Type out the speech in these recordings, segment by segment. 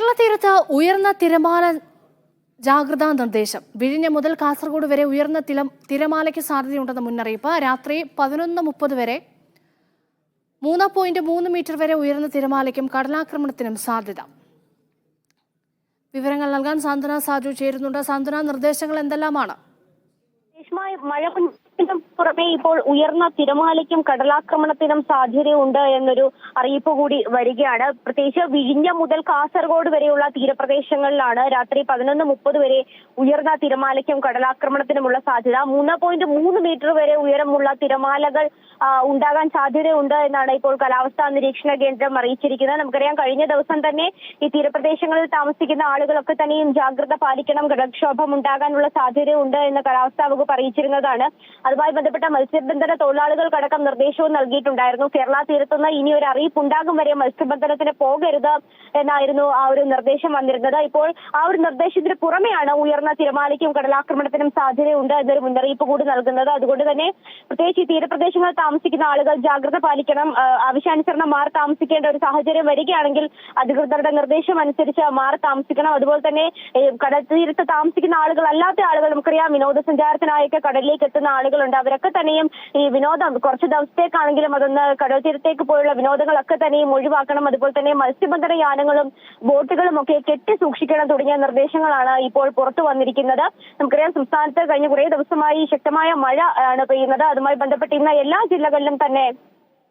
കേരള തീരത്ത് ഉയർന്ന തിരമാല ജാഗ്രതാ നിർദ്ദേശം. വിഴിഞ്ഞം മുതൽ കാസർഗോഡ് വരെ ഉയർന്ന തിരമാലയ്ക്ക് സാധ്യതയുണ്ടെന്ന മുന്നറിയിപ്പ്. രാത്രി 11:30 വരെ 3.3 മീറ്റർ വരെ ഉയർന്ന തിരമാലയ്ക്കും കടലാക്രമണത്തിനും സാധ്യത. വിവരങ്ങൾ നൽകാൻ സാന്ത്വന സാജു ചേരുന്നുണ്ട്. സാന്ത്വന, നിർദ്ദേശങ്ങൾ എന്തെല്ലാമാണ്? മഴ പുറമെ ഇപ്പോൾ ഉയർന്ന തിരമാലയ്ക്കും കടലാക്രമണത്തിനും സാധ്യതയുണ്ട് എന്നൊരു അറിയിപ്പ് കൂടി വരികയാണ്. പ്രത്യേകിച്ച് വിഴിഞ്ഞം മുതൽ കാസർഗോഡ് വരെയുള്ള തീരപ്രദേശങ്ങളിലാണ് രാത്രി 11:30 വരെ ഉയർന്ന തിരമാലയ്ക്കും കടലാക്രമണത്തിനുമുള്ള സാധ്യത. 3.3 മീറ്റർ വരെ ഉയരമുള്ള തിരമാലകൾ ഉണ്ടാകാൻ സാധ്യതയുണ്ട് എന്നാണ് ഇപ്പോൾ കാലാവസ്ഥാ നിരീക്ഷണ കേന്ദ്രം അറിയിച്ചിരിക്കുന്നത്. നമുക്കറിയാം, കഴിഞ്ഞ ദിവസം തന്നെ ഈ തീരപ്രദേശങ്ങളിൽ താമസിക്കുന്ന ആളുകളൊക്കെ തന്നെയും ജാഗ്രത പാലിക്കണം, കടൽക്ഷോഭം ഉണ്ടാകാനുള്ള സാധ്യതയുണ്ട് എന്ന് കാലാവസ്ഥാ വകുപ്പ് അറിയിച്ചിരുന്നതാണ്. അതുമായി ബന്ധപ്പെട്ട മത്സ്യബന്ധന തൊഴിലാളികൾക്കടക്കം നിർദ്ദേശവും നൽകിയിട്ടുണ്ടായിരുന്നു. കേരള തീരത്തുനിന്ന് ഇനി ഒരു അറിയിപ്പ് ഉണ്ടാകും വരെ മത്സ്യബന്ധനത്തിന് പോകരുത് എന്നായിരുന്നു ആ ഒരു നിർദ്ദേശം വന്നിരുന്നത്. ഇപ്പോൾ ആ ഒരു നിർദ്ദേശത്തിന് പുറമെയാണ് ഉയർന്ന തിരമാലയ്ക്കും കടലാക്രമണത്തിനും സാധ്യതയുണ്ട് എന്നൊരു മുന്നറിയിപ്പ് കൂടി നൽകുന്നത്. അതുകൊണ്ട് തന്നെ പ്രത്യേകിച്ച് ഈ തീരപ്രദേശങ്ങളിൽ താമസിക്കുന്ന ആളുകൾ ജാഗ്രത പാലിക്കണം. ആവശ്യാനുസരണം മാറി താമസിക്കേണ്ട ഒരു സാഹചര്യം വരികയാണെങ്കിൽ അധികൃതരുടെ നിർദ്ദേശം അനുസരിച്ച് മാറി താമസിക്കണം. അതുപോലെ തന്നെ കടൽ തീരത്ത് താമസിക്കുന്ന ആളുകൾ അല്ലാത്ത ആളുകൾ, നമുക്കറിയാം വിനോദസഞ്ചാരത്തിനായൊക്കെ കടലിലേക്ക് എത്തുന്ന ആളുകളുണ്ട്. അവരൊക്കെ തന്നെയും ഈ വിനോദം കുറച്ച് ദിവസത്തേക്കാണെങ്കിലും അതൊന്ന് കടൽ തീരത്തേക്ക് പോയുള്ള വിനോദങ്ങളൊക്കെ തന്നെയും ഒഴിവാക്കണം. അതുപോലെ തന്നെ മത്സ്യബന്ധന യാനങ്ങളും ബോട്ടുകളും ഒക്കെ കെട്ടി സൂക്ഷിക്കണം തുടങ്ങിയ നിർദ്ദേശങ്ങളാണ് ഇപ്പോൾ പുറത്തു വന്നിരിക്കുന്നത്. നമുക്കറിയാം, സംസ്ഥാനത്ത് കഴിഞ്ഞ കുറേ ദിവസമായി ശക്തമായ മഴ ആണ് പെയ്യുന്നത്. അതുമായി ബന്ധപ്പെട്ട് ഇന്ന് എല്ലാ ജില്ലകളിലും തന്നെ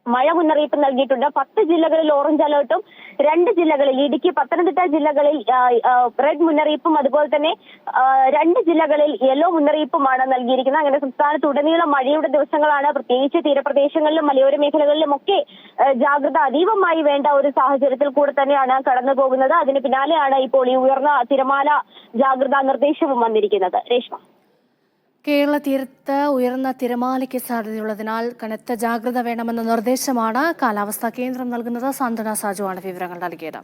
മഴ മുന്നറിയിപ്പ് നൽകിയിട്ടുണ്ട്. 10 ജില്ലകളിൽ ഓറഞ്ച് അലേർട്ടും 2 ജില്ലകളിൽ ഇടുക്കി, പത്തനംതിട്ട ജില്ലകളിൽ റെഡ് മുന്നറിയിപ്പും അതുപോലെ തന്നെ 2 ജില്ലകളിൽ യെല്ലോ മുന്നറിയിപ്പുമാണ് നൽകിയിരിക്കുന്നത്. അങ്ങനെ സംസ്ഥാനത്തുടനീളം മഴയുടെ ദിവസങ്ങളാണ്. പ്രത്യേകിച്ച് തീരപ്രദേശങ്ങളിലും മലയോര മേഖലകളിലും ഒക്കെ ജാഗ്രത അതീവമായി വേണ്ട ഒരു സാഹചര്യത്തിൽ കൂടെ തന്നെയാണ് കടന്നു പോകുന്നത്. അതിന് പിന്നാലെയാണ് ഇപ്പോൾ ഈ ഉയർന്ന തിരമാല ജാഗ്രതാ നിർദ്ദേശവും വന്നിരിക്കുന്നത്. രേഷ്മ, കേരള തീരത്ത് ഉയർന്ന തിരമാലയ്ക്ക് സാധ്യതയുള്ളതിനാൽ കനത്ത ജാഗ്രത വേണമെന്ന നിർദ്ദേശമാണ് കാലാവസ്ഥാ കേന്ദ്രം നൽകുന്നത്. സാന്ത്വന സാജുവാണ് വിവരങ്ങൾ നൽകിയത്.